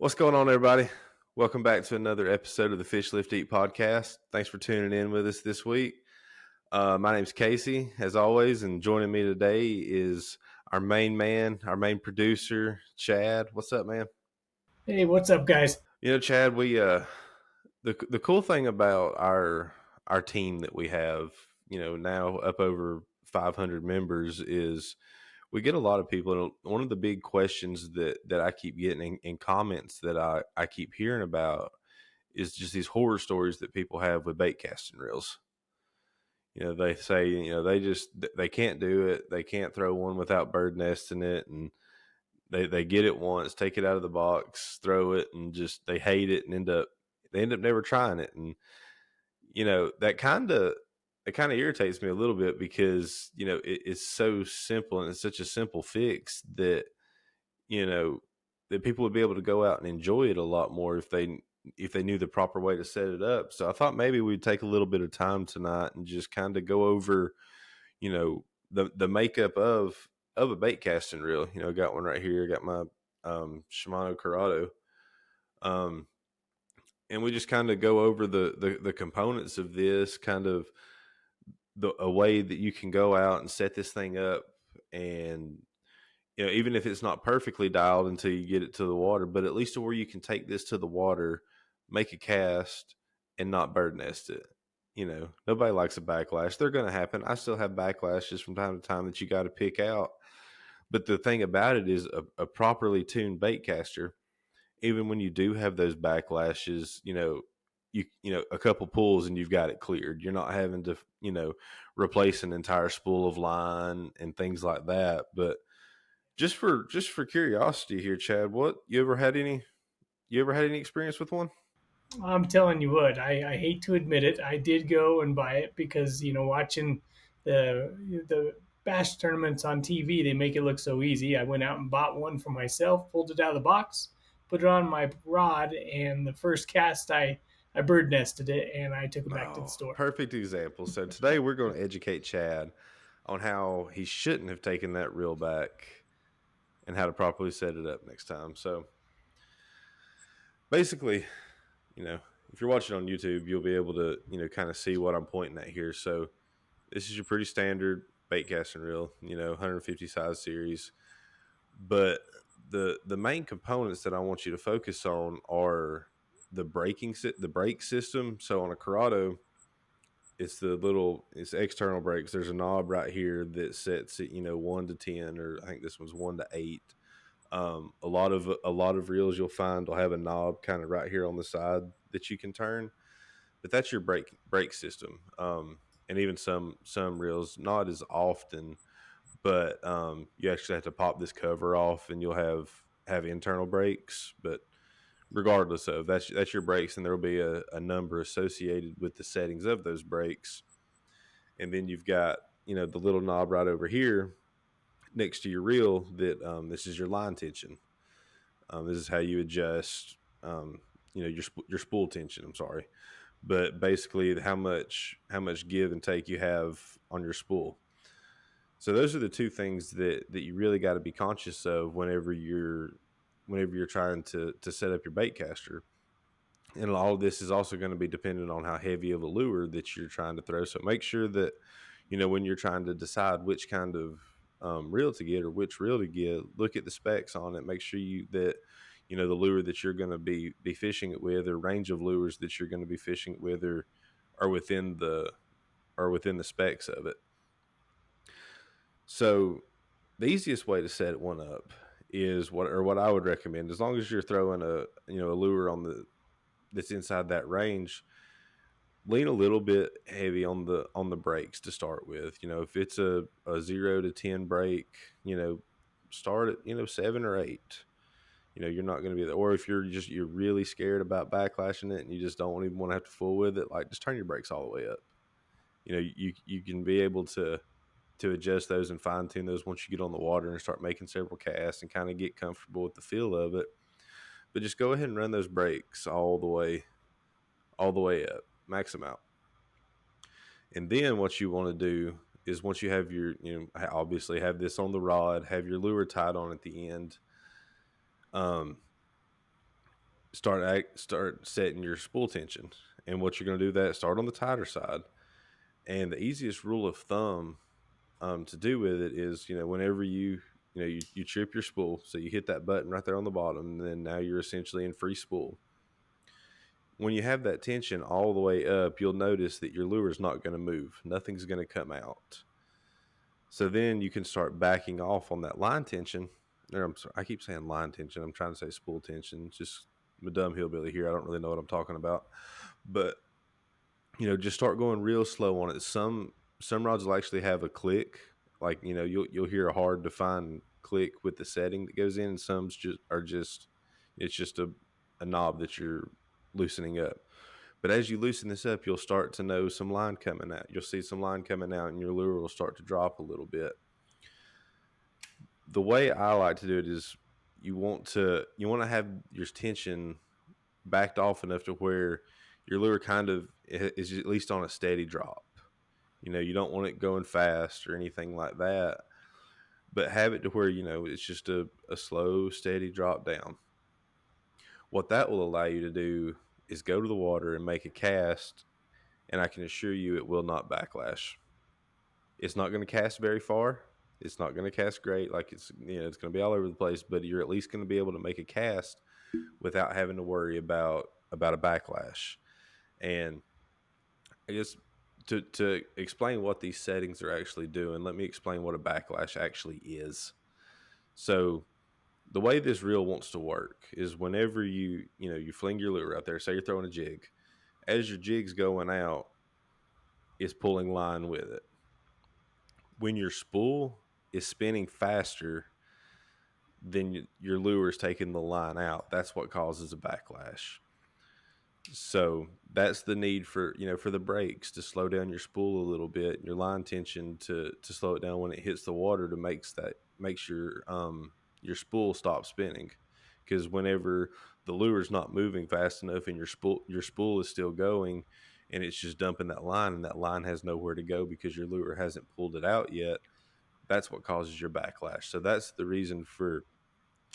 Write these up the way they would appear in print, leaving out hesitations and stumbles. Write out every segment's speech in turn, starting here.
What's going on, everybody? Welcome back to another episode of the Fish Lift Eat podcast. Thanks for tuning in with us this week. My name's Casey, as always, and joining me today is our main man, our main producer, Chad. What's up, man? Hey, what's up, guys? Chad, we the cool thing about our team that we have, now up over 500 members is we get a lot of people. And one of the big questions that I keep getting in comments that I keep hearing about is just these horror stories that people have with bait casting reels. They say, they can't do it. They can't throw one without bird nesting it. And they get it once, take it out of the box, throw it, and just, they hate it and they end up never trying it. And, that it kind of irritates me a little bit because, it's so simple and it's such a simple fix that, you know, that people would be able to go out and enjoy it a lot more if they knew the proper way to set it up. So I thought maybe we'd take a little bit of time tonight and just kind of go over, the makeup of a bait casting reel. Got one right here. Got my Shimano Corrado. And we just kind of go over the components of this, kind of a way that you can go out and set this thing up, and even if it's not perfectly dialed until you get it to the water, but at least to where you can take this to the water, make a cast, and not bird nest it. Nobody likes a backlash. They're going to happen. I still have backlashes from time to time that you got to pick out. But the thing about it is a properly tuned bait caster, even when you do have those backlashes, a couple pulls and you've got it cleared. You're not having to, replace an entire spool of line and things like that. But just for curiosity here, Chad, you ever had any experience with one? I'm telling you what, I hate to admit it. I did go and buy it because watching the bass tournaments on TV, they make it look so easy. I went out and bought one for myself, pulled it out of the box, put it on my rod, and the first cast I bird nested it, and I took it back to the Oh, store. perfect example. So today we're going to educate Chad on how he shouldn't have taken that reel back and how to properly set it up next time. So basically, if you're watching on YouTube, you'll be able to, kind of see what I'm pointing at here. So this is your pretty standard bait casting reel, 150 size series. But the main components that I want you to focus on are the brake system. So on a Corrado, it's external brakes. There's a knob right here that sets it, 1 to 10, or I think this one's 1 to 8. A lot of reels you'll find will have a knob kind of right here on the side that you can turn, but that's your brake system. And even some reels, not as often, but you actually have to pop this cover off, and you'll have internal brakes. But regardless of that's your brakes, and there'll be a number associated with the settings of those brakes. And then you've got the little knob right over here next to your reel that this is your line tension. This is how you adjust, your spool tension. I'm sorry, but basically how much give and take you have on your spool. So those are the two things that you really got to be conscious of whenever you're trying to set up your bait caster. And all of this is also going to be dependent on how heavy of a lure that you're trying to throw. So make sure that when you're trying to decide which kind of reel to get or which reel to get, look at the specs on it. Make sure that the lure that you're going to be fishing it with, or range of lures that you're going to be fishing it with, are within the specs of it. So the easiest way to set one up is what I would recommend, as long as you're throwing a lure that's inside that range, lean a little bit heavy on the brakes to start with. If it's a 0 to 10 brake, start at 7 or 8. You're not going to be there. Or if you're really scared about backlashing it and you just don't even want to have to fool with it, like, just turn your brakes all the way up. You can be able to adjust those and fine tune those once you get on the water and start making several casts and kind of get comfortable with the feel of it. But just go ahead and run those brakes all the way up, max them out. And then what you want to do is, once you have obviously have this on the rod, have your lure tied on at the end. start setting your spool tension. And what you're going to do that start on the tighter side. And the easiest rule of thumb to do with it is, whenever you trip your spool, so you hit that button right there on the bottom, and then now you're essentially in free spool. When you have that tension all the way up, you'll notice that your lure is not going to move. Nothing's going to come out. So then you can start backing off on that line tension. Or I'm sorry, I keep saying line tension. I'm trying to say spool tension. Just I'm a dumb hillbilly here. I don't really know what I'm talking about. But just start going real slow on it. Some rods will actually have a click, like you'll hear a hard defined click with the setting that goes in, and some's just it's just a knob that you're loosening up. But as you loosen this up, you'll start to know some line coming out. You'll see some line coming out, and your lure will start to drop a little bit. The way I like to do it is you want to have your tension backed off enough to where your lure kind of is at least on a steady drop. You don't want it going fast or anything like that, but have it to where it's just a slow, steady drop down. What that will allow you to do is go to the water and make a cast, and I can assure you it will not backlash. It's not going to cast very far. It's not going to cast great, like it's going to be all over the place, but you're at least going to be able to make a cast without having to worry about a backlash. And I guess to explain what these settings are actually doing, let me explain what a backlash actually is. So the way this reel wants to work is whenever you fling your lure out there, say you're throwing a jig, as your jig's going out, it's pulling line with it. When your spool is spinning faster than your lure is taking the line out, that's what causes a backlash. So that's the need for the brakes to slow down your spool a little bit, and your line tension to slow it down when it hits the water to makes your spool stop spinning. Because whenever the lure's not moving fast enough and your spool is still going, and it's just dumping that line, and that line has nowhere to go because your lure hasn't pulled it out yet, that's what causes your backlash. So that's the reason for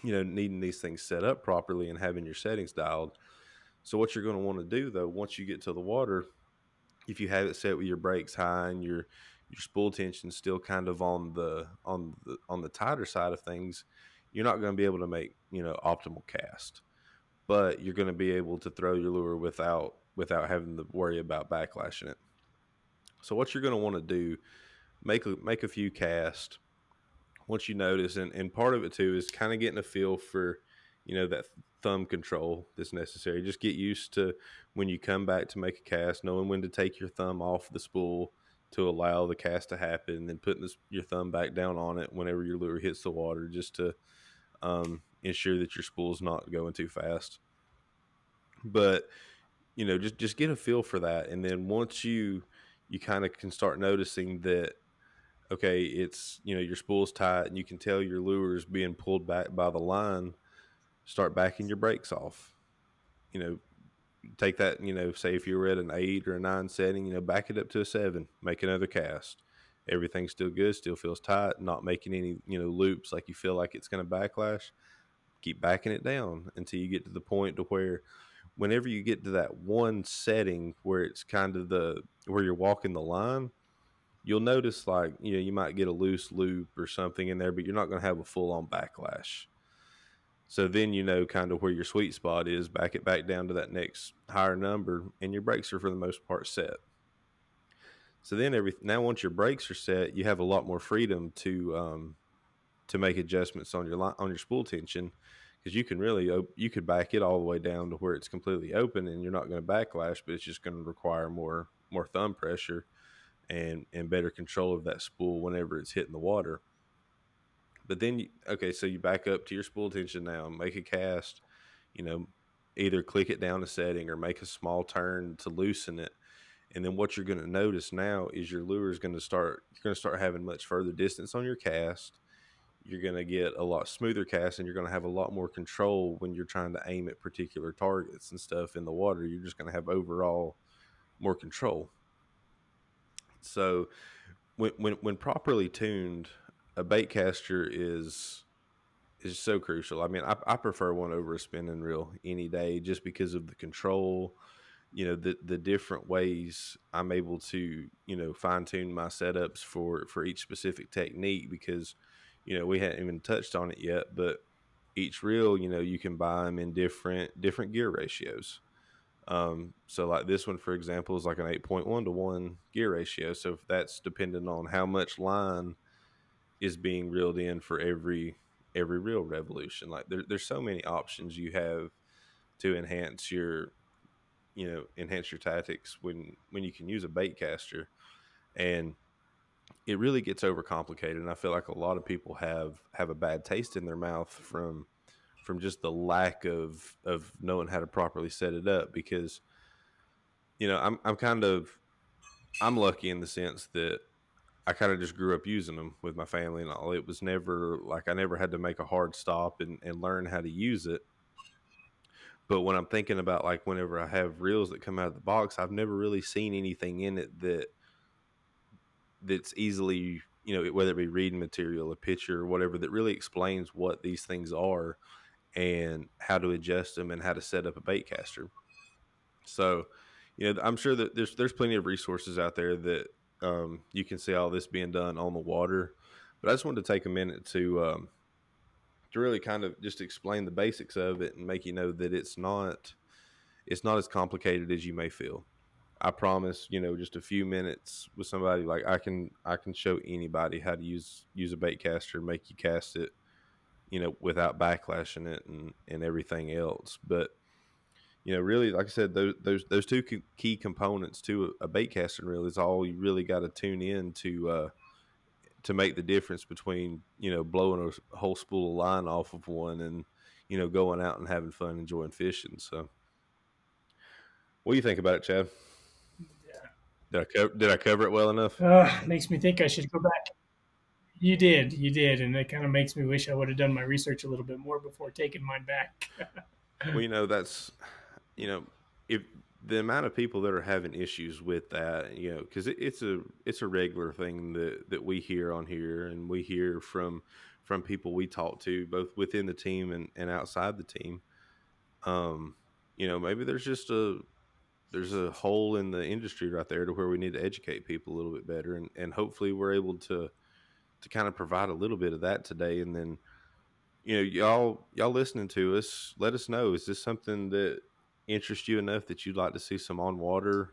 needing these things set up properly and having your settings dialed. So what you're going to want to do though, once you get to the water, if you have it set with your brakes high and your spool tension still kind of on the tighter side of things, you're not going to be able to make optimal cast, but you're going to be able to throw your lure without having to worry about backlashing it. So what you're going to want to do, make a few casts once you notice, and part of it too is kind of getting a feel for that thumb control that's necessary. Just get used to when you come back to make a cast, knowing when to take your thumb off the spool to allow the cast to happen, and then putting your thumb back down on it whenever your lure hits the water, just to ensure that your spool's not going too fast. But just get a feel for that, and then once you kind of can start noticing that, okay, it's your spool's tight and you can tell your lure is being pulled back by the line, start backing your brakes off. You know, take that, say if you were at an 8 or a 9 setting, back it up to a 7, make another cast. Everything's still good, still feels tight, not making any, loops like you feel like it's going to backlash. Keep backing it down until you get to the point to where whenever you get to that one setting where it's kind of where you're walking the line, you'll notice like you might get a loose loop or something in there, but you're not going to have a full on backlash. So then kind of where your sweet spot is, back it back down to that next higher number, and your brakes are for the most part set. So then now once your brakes are set, you have a lot more freedom to make adjustments on your spool tension, because you could back it all the way down to where it's completely open and you're not going to backlash, but it's just going to require more thumb pressure and better control of that spool whenever it's hitting the water. But then, okay, so you back up to your spool tension now, make a cast, you know, either click it down a setting or make a small turn to loosen it. And then what you're going to notice now is your lure is you're going to start having much further distance on your cast. You're going to get a lot smoother cast, and you're going to have a lot more control when you're trying to aim at particular targets and stuff in the water. You're just going to have overall more control. So when properly tuned, a baitcaster is is so crucial. I mean, I prefer one over a spinning reel any day, just because of the control, the different ways I'm able to, fine tune my setups for each specific technique, because we hadn't even touched on it yet, but each reel, you can buy them in different gear ratios. So like this one, for example, is like an 8.1 to 1 gear ratio. So if that's dependent on how much line is being reeled in for every reel revolution. Like there's so many options you have to enhance your tactics when you can use a bait caster. And it really gets overcomplicated, and I feel like a lot of people have a bad taste in their mouth from just the lack of knowing how to properly set it up. Because I'm lucky in the sense that I kind of just grew up using them with my family and all. It was never like I never had to make a hard stop and learn how to use it. But when I'm thinking about, like, whenever I have reels that come out of the box, I've never really seen anything in it that's easily, whether it be reading material, a picture, or whatever, that really explains what these things are and how to adjust them and how to set up a bait caster. So, I'm sure that there's plenty of resources out there that you can see all this being done on the water. But I just wanted to take a minute to really kind of just explain the basics of it and make you know that it's not as complicated as you may feel. I promise, just a few minutes with somebody, like I can show anybody how to use a bait caster and make you cast it, without backlashing it and everything else. But really, like I said, those two key components to a bait casting reel is all you really got to tune in to make the difference between blowing a whole spool of line off of one and going out and having fun enjoying fishing. So, what do you think about it, Chad? Did I cover it well enough? Makes me think I should go back. You did, and it kind of makes me wish I would have done my research a little bit more before taking mine back. Well, that's you know if the amount of people that are having issues with that, because it's a regular thing that we hear on here, and we hear from people we talk to both within the team and outside the team. um Maybe there's a hole in the industry right there to where we need to educate people a little bit better, and hopefully we're able to kind of provide a little bit of that today. And then y'all listening to us, let us know, is this something that interests you enough that you'd like to see some on water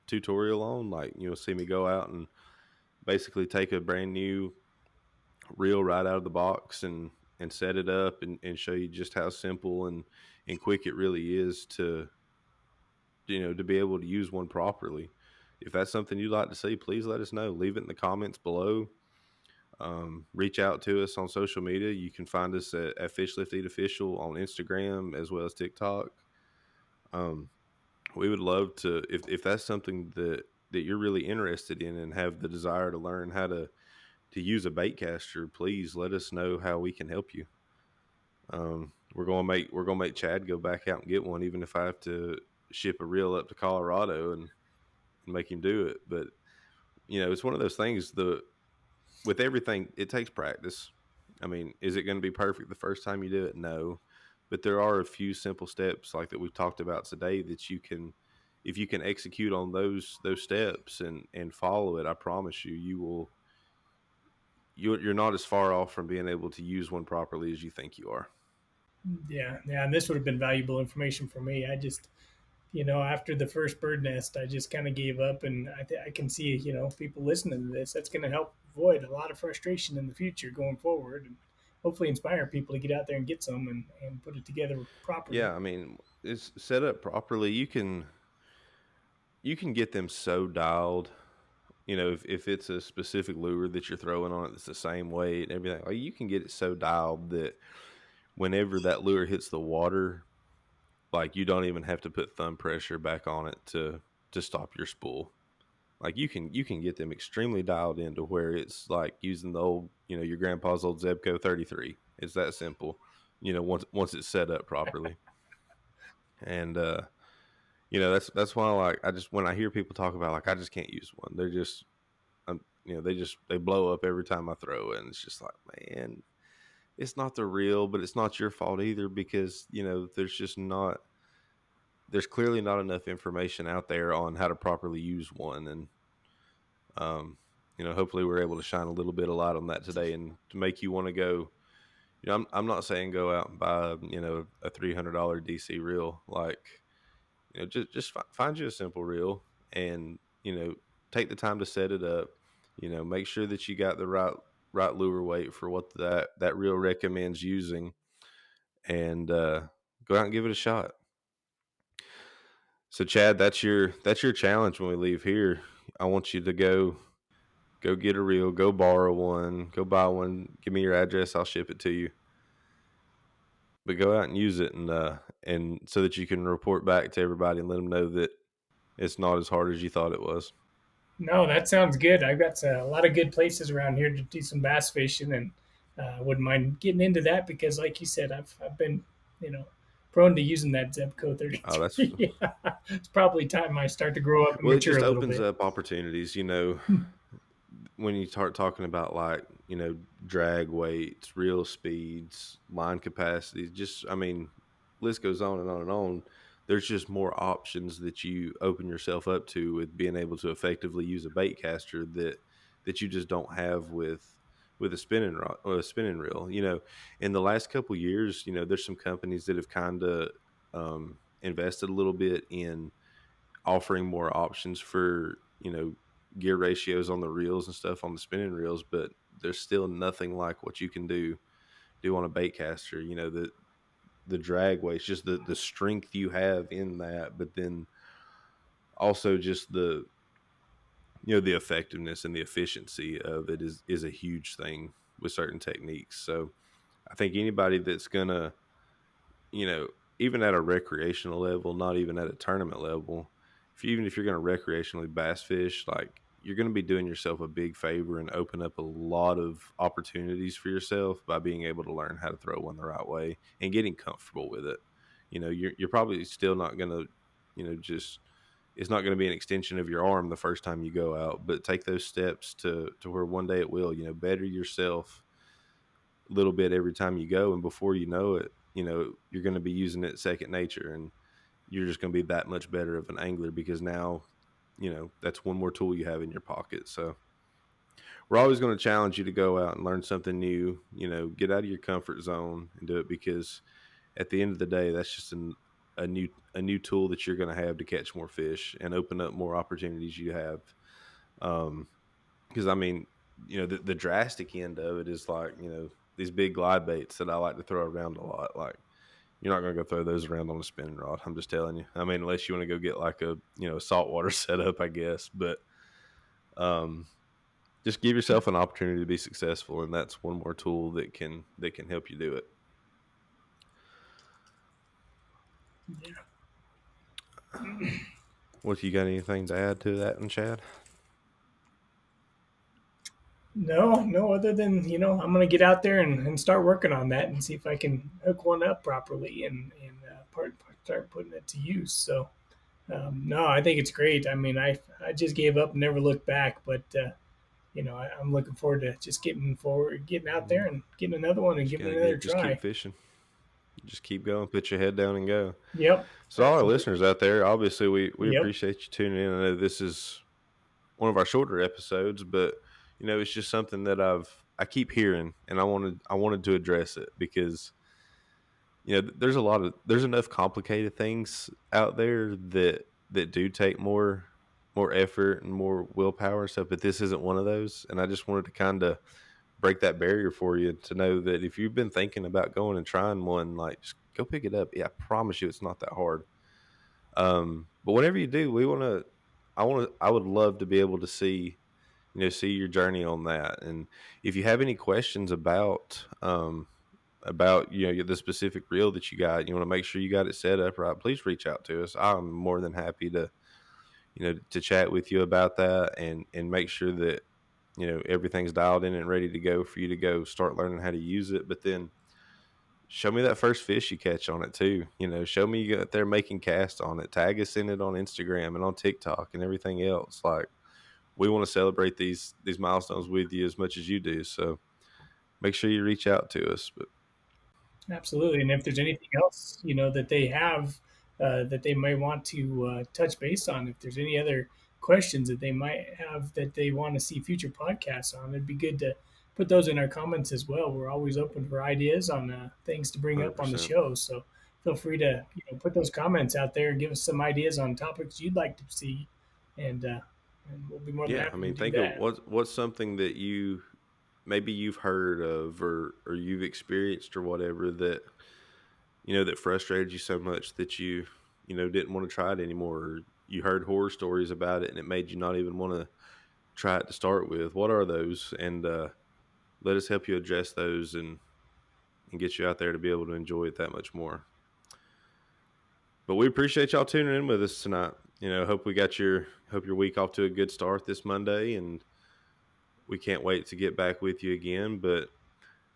tutorial on? Like, see me go out and basically take a brand new reel right out of the box and set it up and show you just how simple and quick it really is to be able to use one properly. If that's something you'd like to see, please let us know. Leave it in the comments below. Reach out to us on social media. You can find us at Fish Lift Eat Official on Instagram as well as TikTok. Um, we would love to, if that's something that you're really interested in and have the desire to learn how to use a bait caster, please let us know how we can help you. We're gonna make Chad go back out and get one, even if I have to ship a reel up to Colorado and make him do it. But it's one of those things. With everything, it takes practice. I mean, is it going to be perfect the first time you do it? No, but there are a few simple steps like that we've talked about today that you can, if you can execute on those steps and follow it, I promise you, you're not as far off from being able to use one properly as you think you are. Yeah, yeah, and this would have been valuable information for me. I just, after the first bird nest, I just kind of gave up, and I can see, people listening to this. That's going to help avoid a lot of frustration in the future going forward, and hopefully inspire people to get out there and get some and put it together properly. Yeah, I mean, it's set up properly. You can get them so dialed. If it's a specific lure that you're throwing on it that's the same weight and everything, like, you can get it so dialed that whenever that lure hits the water, like, you don't even have to put thumb pressure back on it to stop your spool. Like, you can get them extremely dialed into where it's like using the old, your grandpa's old Zebco 33. It's that simple. Once it's set up properly. And that's why, like, I just, when I hear people talk about, like, I just can't use one, they're just they blow up every time I throw it, and it's just like, man, it's not the real, but it's not your fault either because there's clearly not enough information out there on how to properly use one, and um, hopefully we're able to shine a little bit of light on that today and to make you want to go. I'm not saying go out and buy a $300 DC reel, like just find you a simple reel and take the time to set it up. Make sure that you got the right lure weight for what that reel recommends using, and go out and give it a shot. So Chad, that's your challenge when we leave here. I want you to go get a reel, go borrow one, go buy one, give me your address, I'll ship it to you. But go out and use it, and so that you can report back to everybody and let them know that it's not as hard as you thought it was. No, that sounds good. I've got a lot of good places around here to do some bass fishing, and wouldn't mind getting into that because, like you said, I've been, you know, prone to using that Zebco Oh, that's 33. Yeah. It's probably time I start to grow up and well, it mature just a little opens bit. up opportunities, when you start talking about like drag weights, reel speeds, line capacities, just I mean, list goes on and on and on. There's just more options that you open yourself up to with being able to effectively use a bait caster that you just don't have with a spinning rod or a spinning reel. In the last couple years, there's some companies that have kind of invested a little bit in offering more options for gear ratios on the reels and stuff on the spinning reels, but there's still nothing like what you can do on a bait caster. The drag weight, it's just the strength you have in that, but then also just the effectiveness and the efficiency of it is a huge thing with certain techniques. So I think anybody that's gonna you know, even at a recreational level, not even at a tournament level, even if you're going to recreationally bass fish, like you're going to be doing yourself a big favor and open up a lot of opportunities for yourself by being able to learn how to throw one the right way and getting comfortable with it. You're probably still not going to, just it's not going to be an extension of your arm the first time you go out, but take those steps to where one day it will, better yourself little bit every time you go, and before you know it, you're going to be using it second nature, and you're just going to be that much better of an angler because now that's one more tool you have in your pocket. So we're always going to challenge you to go out and learn something new, get out of your comfort zone and do it, because at the end of the day, that's just a new tool that you're going to have to catch more fish and open up more opportunities you have. Because I mean, the drastic end of it is like, these big glide baits that I like to throw around a lot. Like, you're not going to go throw those around on a spinning rod. I'm just telling you. I mean, unless you want to go get like a saltwater setup, I guess. But um, just give yourself an opportunity to be successful, and that's one more tool that can help you do it. Yeah. What, you got anything to add to that, and Chad? No, no, other than, I'm going to get out there and start working on that and see if I can hook one up properly and start putting it to use. So, no, I think it's great. I mean, I just gave up and never looked back, but, I'm looking forward to just getting out there and getting another one and Just giving gotta it another just keep try. fishing. Just keep going. Put your head down and go. Yep, So all our absolutely. listeners out there, obviously we Yep. appreciate you tuning in. I know this is one of our shorter episodes, but it's just something that I keep hearing, and I wanted to address it because there's enough complicated things out there that do take more effort and more willpower and stuff, but this isn't one of those. And I just wanted to kind of break that barrier for you to know that if you've been thinking about going and trying one, like, just go pick it up. Yeah, I promise you it's not that hard. But whenever you do, I would love to be able to see your journey on that. And if you have any questions about the specific reel that you got, you want to make sure you got it set up right, please reach out to us. I'm more than happy to chat with you about that and make sure that everything's dialed in and ready to go for you to go start learning how to use it. But then show me that first fish you catch on it too. Show me you out there making casts on it. Tag us in it on Instagram and on TikTok and everything else. Like, we want to celebrate these milestones with you as much as you do. So make sure you reach out to us. But Absolutely. And if there's anything else, that they have that they might want to touch base on, if there's any other questions that they might have that they want to see future podcasts on, it'd be good to put those in our comments as well. We're always open for ideas on things to bring up on the 100%. show. So feel free to put those comments out there and give us some ideas on topics you'd like to see, and we'll be more than Yeah, I happy to mean, do think of that. what's something that maybe you've heard of or you've experienced or whatever that that frustrated you so much that you didn't want to try it anymore, or you heard horror stories about it and it made you not even want to try it to start with. What are those? And let us help you address those and get you out there to be able to enjoy it that much more. But we appreciate y'all tuning in with us tonight. Hope your week off to a good start this Monday, and we can't wait to get back with you again. But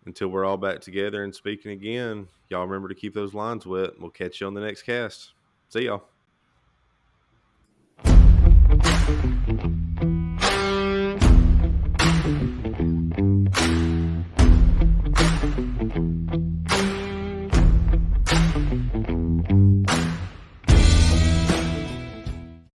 until we're all back together and speaking again, y'all remember to keep those lines wet. We'll catch you on the next cast. See y'all.